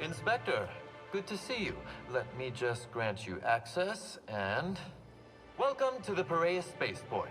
Inspector, good to see you. Let me just grant you access and... Welcome to the Piraeus Spaceport.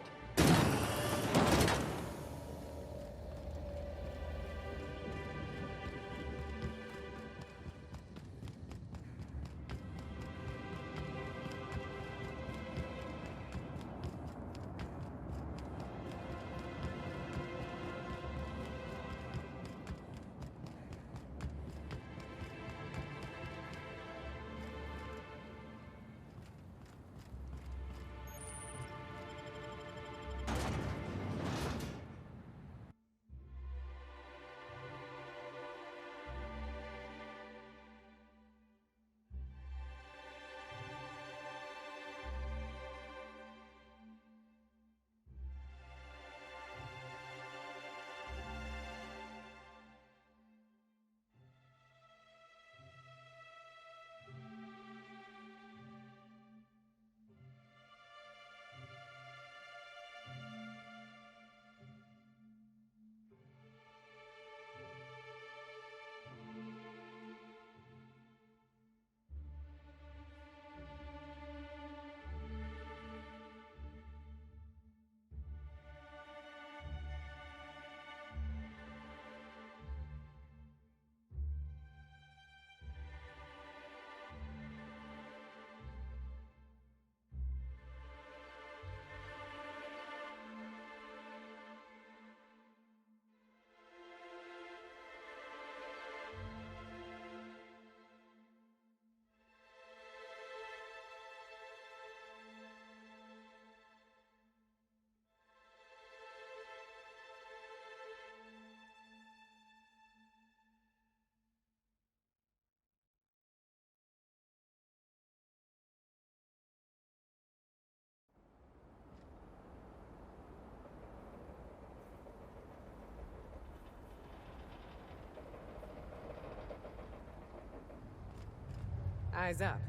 Eyes up.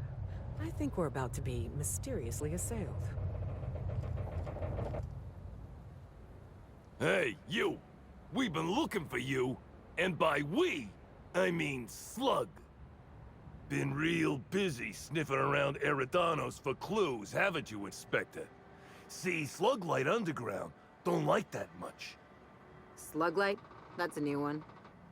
I think we're about to be mysteriously assailed. Hey, you! We've been looking for you, and by we, I mean Slug. Been real busy sniffing around Eridanos for clues, haven't you, Inspector? See, Sluglight Underground don't like that much. Sluglight? That's a new one.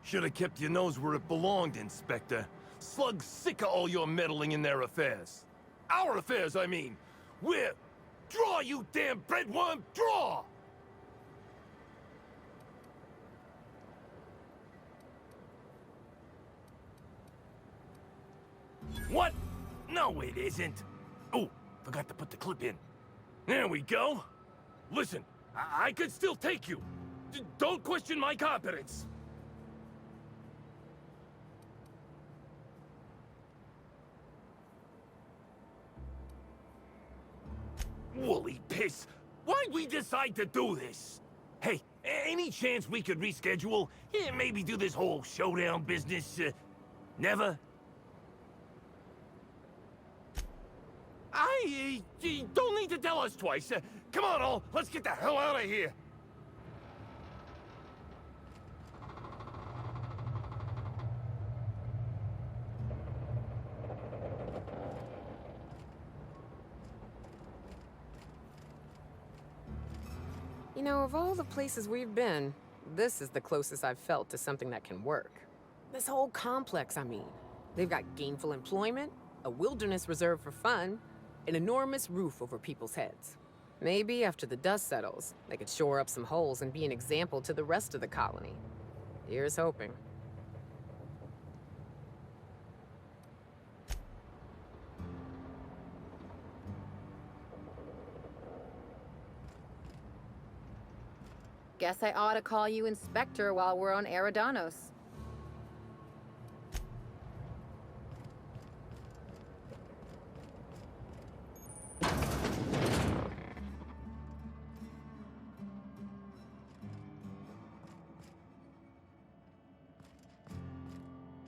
Should've kept your nose where it belonged, Inspector. Slug's sick of all your meddling in their affairs. Our affairs, I mean. We're... Draw, you damn breadworm, draw! What? No, it isn't. Oh, forgot to put the clip in. There we go. Listen, I could still take you. Don't question my competence. Woolly piss! Why'd we decide to do this? Hey, any chance we could reschedule? Yeah, maybe do this whole showdown business, never? You don't need to tell us twice. Come on, all, let's get the hell out of here. You know, of all the places we've been, this is the closest I've felt to something that can work. This whole complex, I mean. They've got gainful employment, a wilderness reserve for fun, an enormous roof over people's heads. Maybe after the dust settles, they could shore up some holes and be an example to the rest of the colony. Here's hoping. Guess I ought to call you Inspector while we're on Eridanos.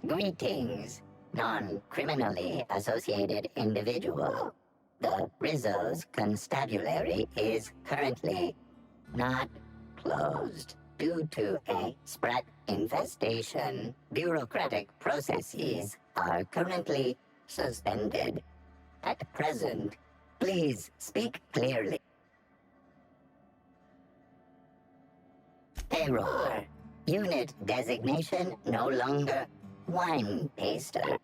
Greetings, non-criminally associated individual. The Rizzo's constabulary is currently not closed. Due to a sprat infestation, bureaucratic processes are currently suspended. At present, please speak clearly. Error. Unit designation no longer wine taster.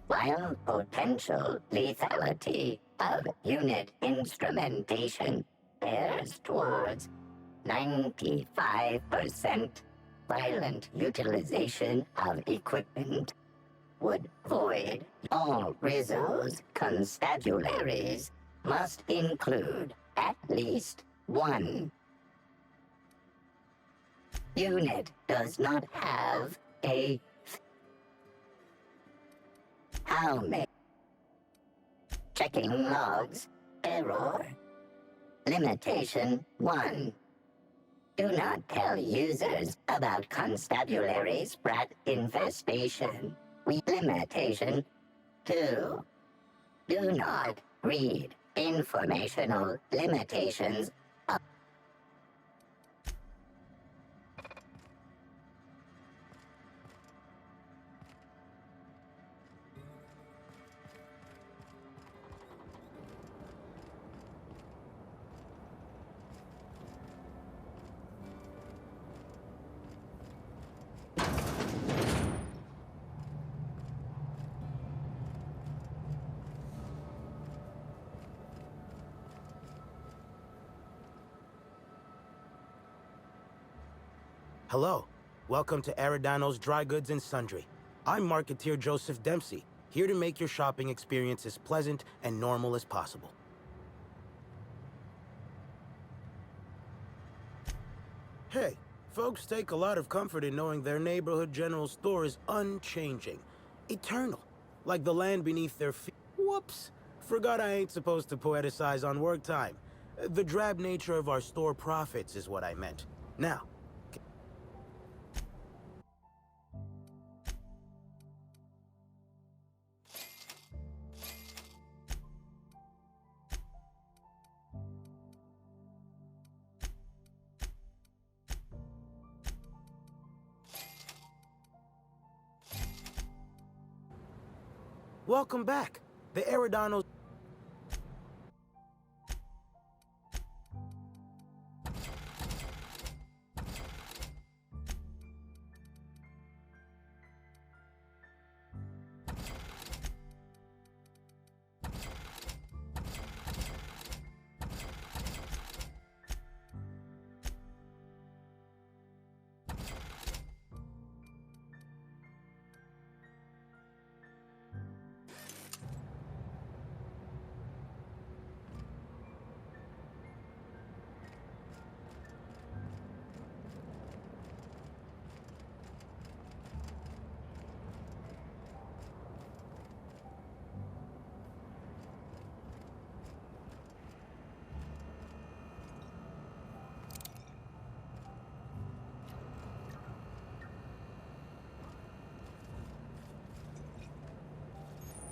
While potential lethality of unit instrumentation bears towards 95%, violent utilization of equipment would void all Rizzo's constabularies must include at least one. Unit does not have a how many? Checking logs. Error. Limitation 1. Do not tell users about constabulary sprat infestation. Limitation 2. Do not read informational limitations. Hello. Welcome to Eridanos Dry Goods and Sundry. I'm Marketeer Joseph Dempsey, here to make your shopping experience as pleasant and normal as possible. Hey, folks take a lot of comfort in knowing their neighborhood general store is unchanging, eternal, like the land beneath their feet. Whoops! Forgot I ain't supposed to poeticize on work time. The drab nature of our store profits is what I meant. Now, welcome back. The Eridanos...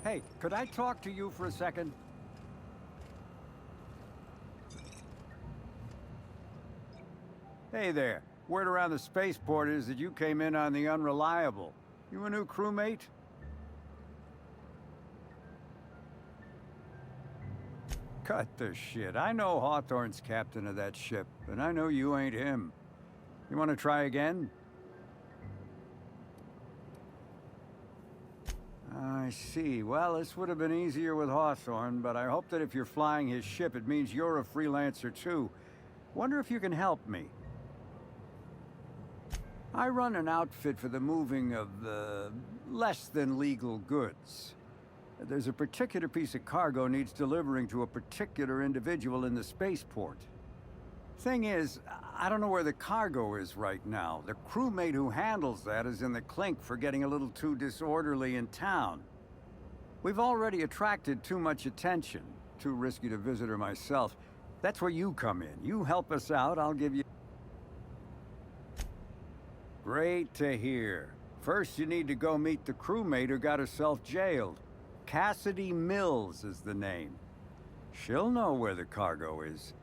Hey, could I talk to you for a second? Hey there. Word around the spaceport is that you came in on the Unreliable. You a new crewmate? Cut the shit. I know Hawthorne's captain of that ship, and I know you ain't him. You want to try again? I see. Well, this would have been easier with Hawthorne, but I hope that if you're flying his ship, it means you're a freelancer too. Wonder if you can help me. I run an outfit for the moving of less than legal goods. There's a particular piece of cargo needs delivering to a particular individual in the spaceport. Thing is, I don't know where the cargo is right now. The crewmate who handles that is in the clink for getting a little too disorderly in town. We've already attracted too much attention. Too risky to visit her myself. That's where you come in. You help us out, I'll give you... Great to hear. First, you need to go meet the crewmate who got herself jailed. Cassidy Mills is the name. She'll know where the cargo is.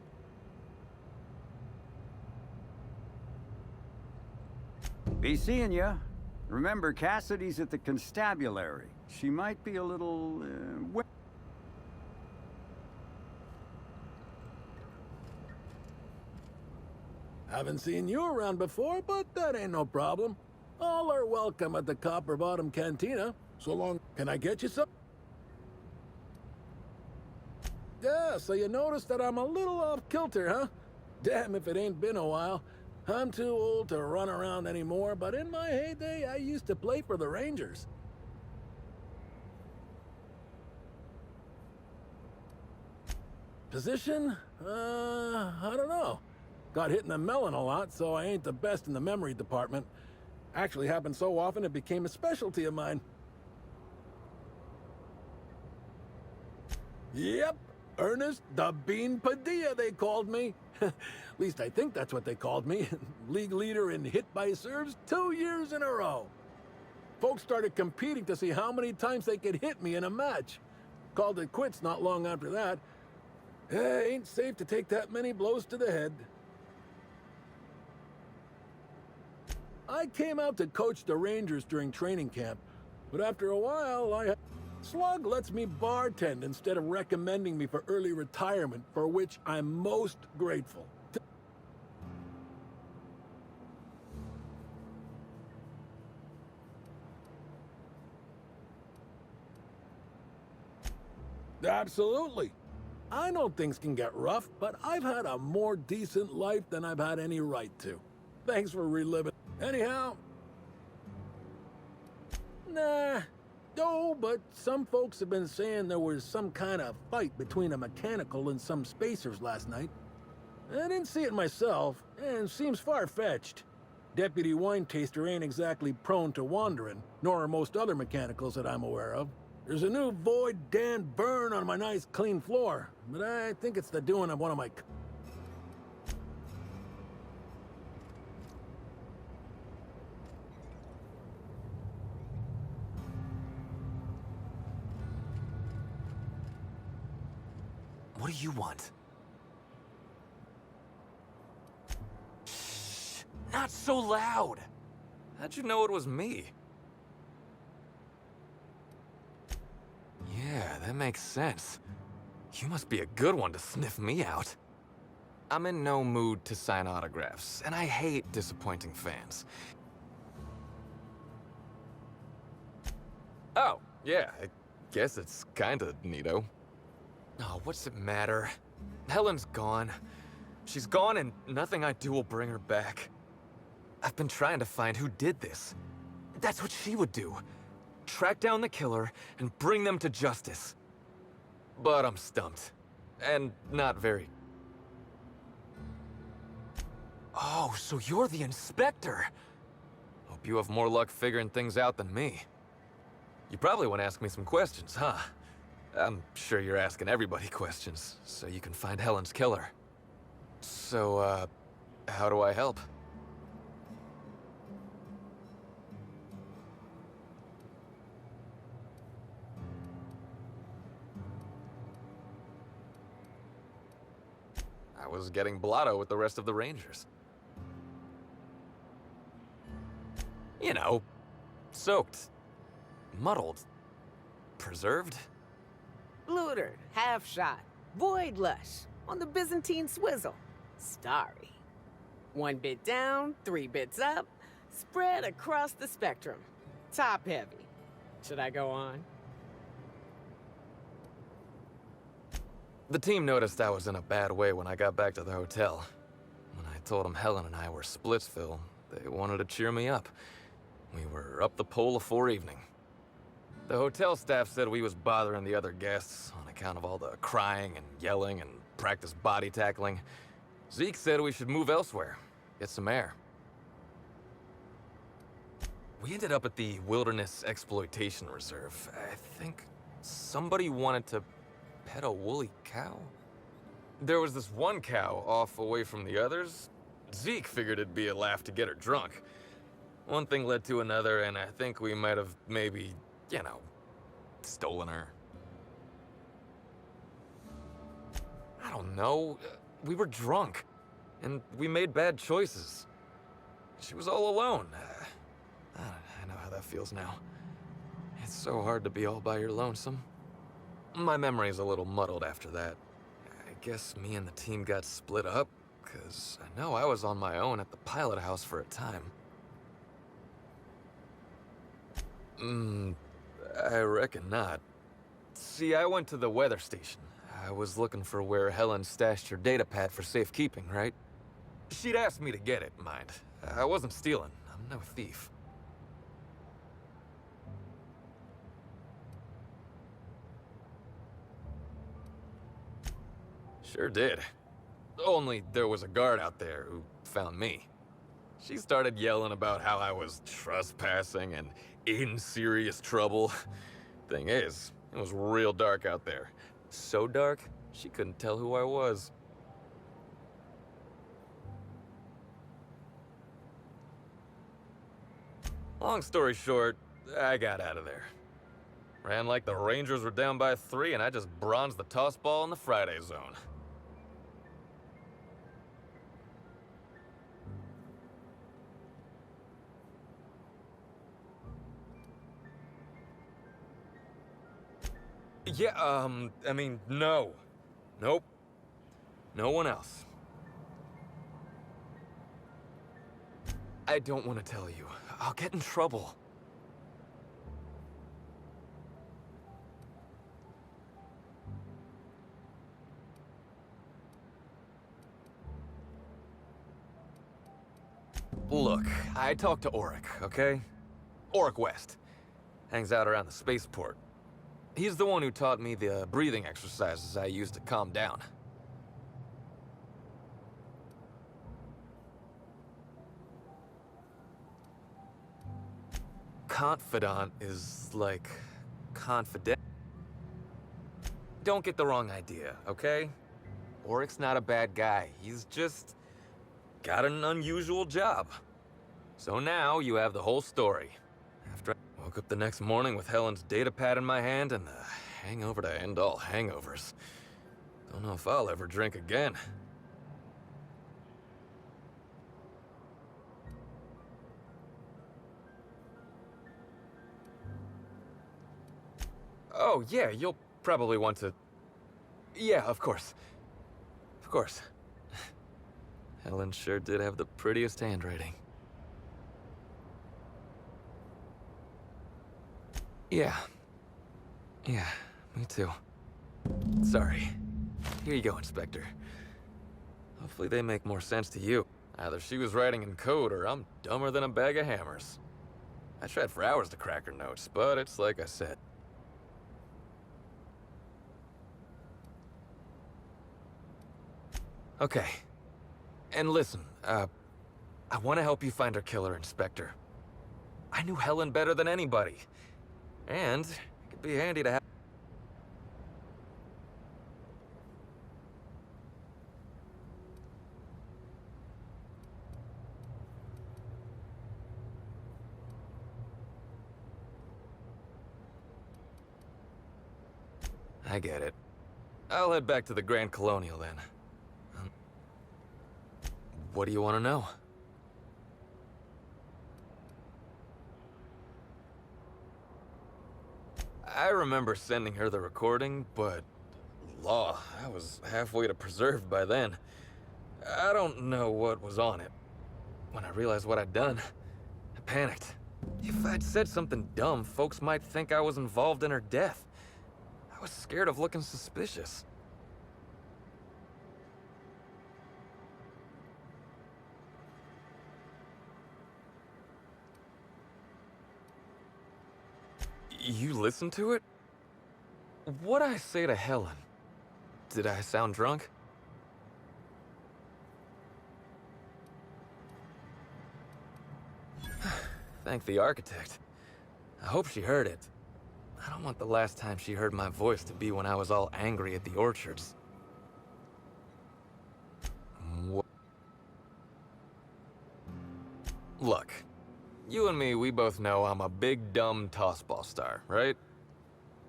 Be seeing ya. Remember, Cassidy's at the constabulary. She might be a little, Haven't seen you around before, but that ain't no problem. All are welcome at the Copper Bottom Cantina. So long, can I get you some? Yeah, so you noticed that I'm a little off kilter, huh? Damn if it ain't been a while. I'm too old to run around anymore, but in my heyday, I used to play for the Rangers. Position? I don't know. Got hit in the melon a lot, so I ain't the best in the memory department. Actually happened so often it became a specialty of mine. Yep, Ernest the Bean Padilla, they called me. At least I think that's what they called me. League leader in hit by serves 2 years in a row. Folks started competing to see how many times they could hit me in a match. Called it quits not long after that. Ain't safe to take that many blows to the head. I came out to coach the Rangers during training camp, but after a while, Slug lets me bartend instead of recommending me for early retirement, for which I'm most grateful. Absolutely. I know things can get rough, but I've had a more decent life than I've had any right to. Thanks for reliving. Anyhow... Nah. No, but some folks have been saying there was some kind of fight between a mechanical and some spacers last night. I didn't see it myself, and seems far-fetched. Deputy Wine Taster ain't exactly prone to wandering, nor are most other mechanicals that I'm aware of. There's a new Void Dan burn on my nice clean floor, but I think it's the doing of one of my... What do you want? Shh! Not so loud! How'd you know it was me? Yeah, that makes sense. You must be a good one to sniff me out. I'm in no mood to sign autographs, and I hate disappointing fans. Oh, yeah, I guess it's kinda neato. Oh, what's it matter? Helen's gone. She's gone and nothing I do will bring her back. I've been trying to find who did this. That's what she would do. Track down the killer and bring them to justice. But I'm stumped. And not very... Oh, so you're the inspector. Hope you have more luck figuring things out than me. You probably want to ask me some questions, huh? I'm sure you're asking everybody questions, so you can find Helen's killer. So, how do I help? I was getting blotto with the rest of the Rangers. You know, soaked, muddled, preserved. Looter, half shot, void lush, on the Byzantine swizzle, starry. 1 bit down, 3 bits up, spread across the spectrum. Top heavy. Should I go on? The team noticed I was in a bad way when I got back to the hotel. When I told them Helen and I were Splitsville, they wanted to cheer me up. We were up the pole afore evening. The hotel staff said we was bothering the other guests on account of all the crying and yelling and practice body tackling. Zeke said we should move elsewhere, get some air. We ended up at the Wilderness Exploitation Reserve. I think somebody wanted to pet a woolly cow? There was this one cow off away from the others. Zeke figured it'd be a laugh to get her drunk. One thing led to another, and I think we might have maybe, you know, stolen her. I don't know. We were drunk, and we made bad choices. she was all alone. I know how that feels now. It's so hard to be all by your lonesome. My memory's a little muddled after that. I guess me and the team got split up, because I know I was on my own at the pilot house for a time. I reckon not. See, I went to the weather station. I was looking for where Helen stashed her datapad for safekeeping, right? She'd asked me to get it, mind. I wasn't stealing. I'm no thief. Sure did. Only there was a guard out there who found me. She started yelling about how I was trespassing and in serious trouble. Thing is, it was real dark out there. So dark, she couldn't tell who I was. Long story short, I got out of there. Ran like the Rangers were down by 3, and I just bronzed the toss ball in the Friday zone. Yeah, I mean, no. Nope. No one else. I don't want to tell you. I'll get in trouble. Look, I talked to Auric, okay? Auric West. Hangs out around the spaceport. He's the one who taught me the breathing exercises I use to calm down. Confidant is like confident. Don't get the wrong idea, okay? Auric's not a bad guy. He's just got an unusual job. So now you have the whole story. After I woke up the next morning with Helen's datapad in my hand and the hangover to end all hangovers. Don't know if I'll ever drink again. Oh, yeah, you'll probably want to... Yeah, of course. Of course. Helen sure did have the prettiest handwriting. Yeah. Yeah, me too. Sorry. Here you go, Inspector. Hopefully they make more sense to you. Either she was writing in code or I'm dumber than a bag of hammers. I tried for hours to crack her notes, but it's like I said. Okay. And listen, I want to help you find her killer, Inspector. I knew Helen better than anybody. And it could be handy to have... I get it. I'll head back to the Grand Colonial then. What do you want to know? I remember sending her the recording, but... Law, I was halfway to preserved by then. I don't know what was on it. When I realized what I'd done, I panicked. If I'd said something dumb, folks might think I was involved in her death. I was scared of looking suspicious. You listened to it? What'd I say to Helen? Did I sound drunk? Thank the architect. I hope she heard it. I don't want the last time she heard my voice to be when I was all angry at the orchards. Look. You and me, we both know I'm a big, dumb tossball star, right?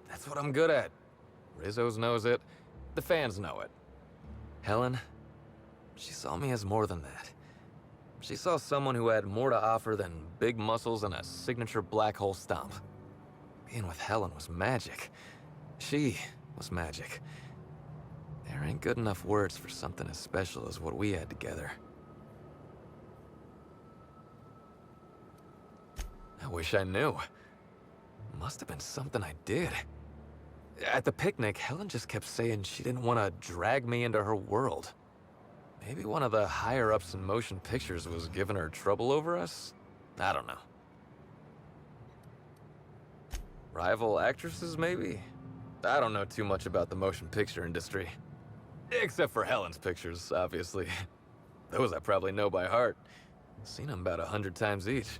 That's what I'm good at. Rizzo's knows it. The fans know it. Helen, she saw me as more than that. She saw someone who had more to offer than big muscles and a signature black hole stomp. Being with Helen was magic. She was magic. There ain't good enough words for something as special as what we had together. I wish I knew. Must have been something I did. At the picnic, Helen just kept saying she didn't want to drag me into her world. Maybe one of the higher-ups in motion pictures was giving her trouble over us? I don't know. Rival actresses, maybe? I don't know too much about the motion picture industry. Except for Helen's pictures, obviously. Those I probably know by heart. Seen them about 100 times each.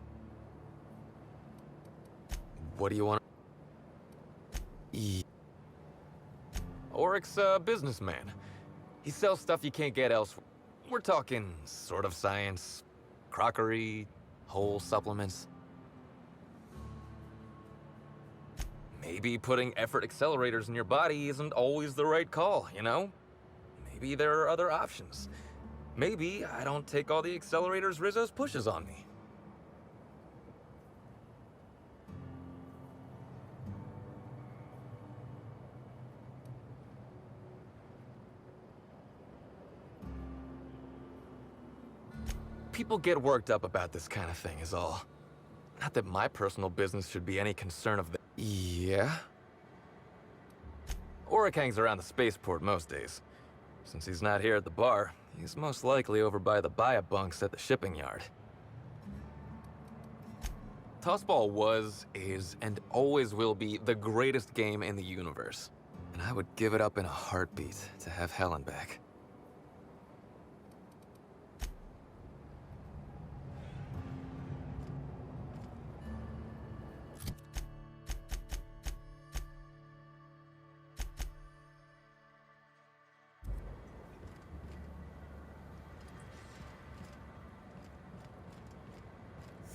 What do you want? Oryx's a businessman. He sells stuff you can't get elsewhere. We're talking sort of science, crockery, whole supplements. Maybe putting effort accelerators in your body isn't always the right call, you know? Maybe there are other options. Maybe I don't take all the accelerators Rizzo's pushes on me. People get worked up about this kind of thing is all. Not that my personal business should be any concern of the— Yeah? Oryx hangs around the spaceport most days. Since he's not here at the bar, he's most likely over by the buy-up bunks at the shipping yard. Tossball was, is, and always will be the greatest game in the universe. And I would give it up in a heartbeat to have Helen back.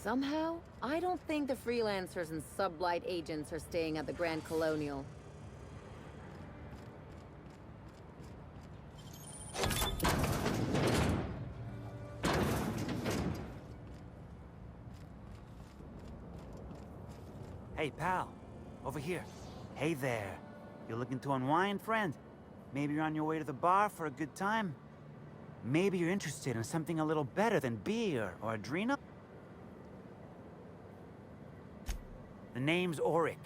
Somehow, I don't think the freelancers and sublight agents are staying at the Grand Colonial. Hey, pal. Over here. Hey there. You looking to unwind, friend? Maybe you're on your way to the bar for a good time? Maybe you're interested in something a little better than beer or adrenal? The name's Auric.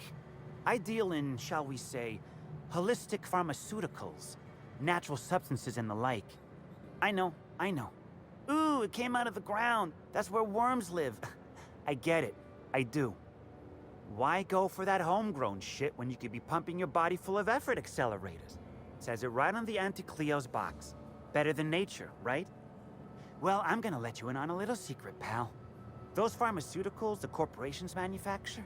I deal in, shall we say, holistic pharmaceuticals, natural substances and the like. I know. Ooh, it came out of the ground. That's where worms live. I get it. I do. Why go for that homegrown shit when you could be pumping your body full of effort accelerators? Says it right on the Anti-Cleo's box. Better than nature, right? Well, I'm gonna let you in on a little secret, pal. Those pharmaceuticals the corporations manufacture,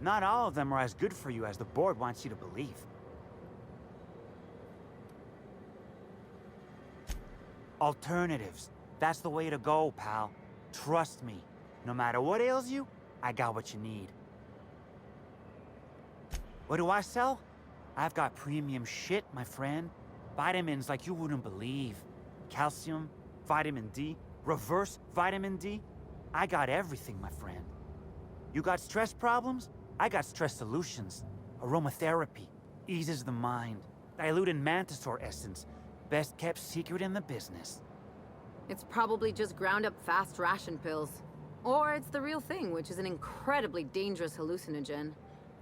not all of them are as good for you as the board wants you to believe. Alternatives. That's the way to go, pal. Trust me. No matter what ails you, I got what you need. What do I sell? I've got premium shit, my friend. Vitamins like you wouldn't believe. Calcium, vitamin D, reverse vitamin D. I got everything, my friend. You got stress problems? I got stress solutions. Aromatherapy eases the mind. Diluted mantisaur essence. Best kept secret in the business. It's probably just ground up fast ration pills. Or it's the real thing, which is an incredibly dangerous hallucinogen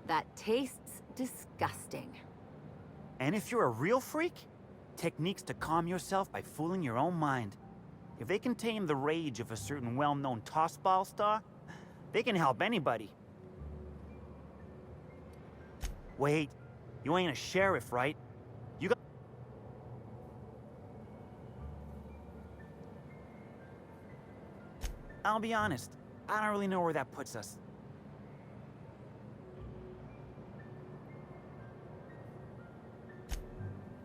that tastes disgusting. And if you're a real freak, techniques to calm yourself by fooling your own mind. If they can tame the rage of a certain well-known tossball star, they can help anybody. Wait, you ain't a sheriff, right? You got... I'll be honest, I don't really know where that puts us.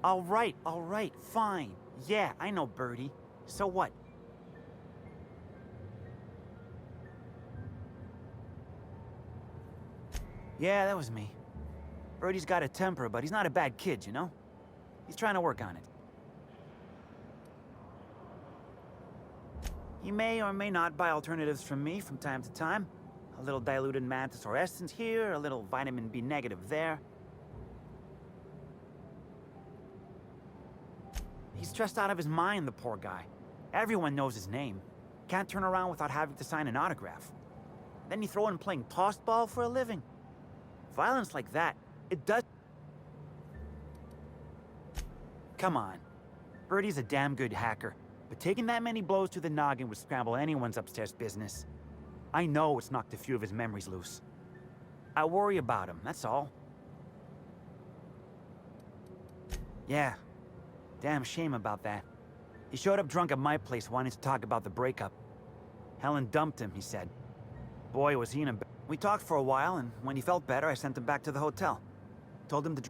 All right, fine. Yeah, I know Birdie. So what? Yeah, that was me. Birdie's got a temper, but he's not a bad kid, you know? He's trying to work on it. He may or may not buy alternatives from me from time to time. A little diluted mantis or essence here, a little vitamin B negative there. He's stressed out of his mind, the poor guy. Everyone knows his name. Can't turn around without having to sign an autograph. Then you throw in playing tossball for a living. Violence like that, it does... Come on. Birdie's a damn good hacker, but taking that many blows to the noggin would scramble anyone's upstairs business. I know it's knocked a few of his memories loose. I worry about him, that's all. Yeah. Damn shame about that. He showed up drunk at my place wanting to talk about the breakup. Helen dumped him, he said. Boy, was he in a... We talked for a while, and when he felt better, I sent him back to the hotel. Told him to...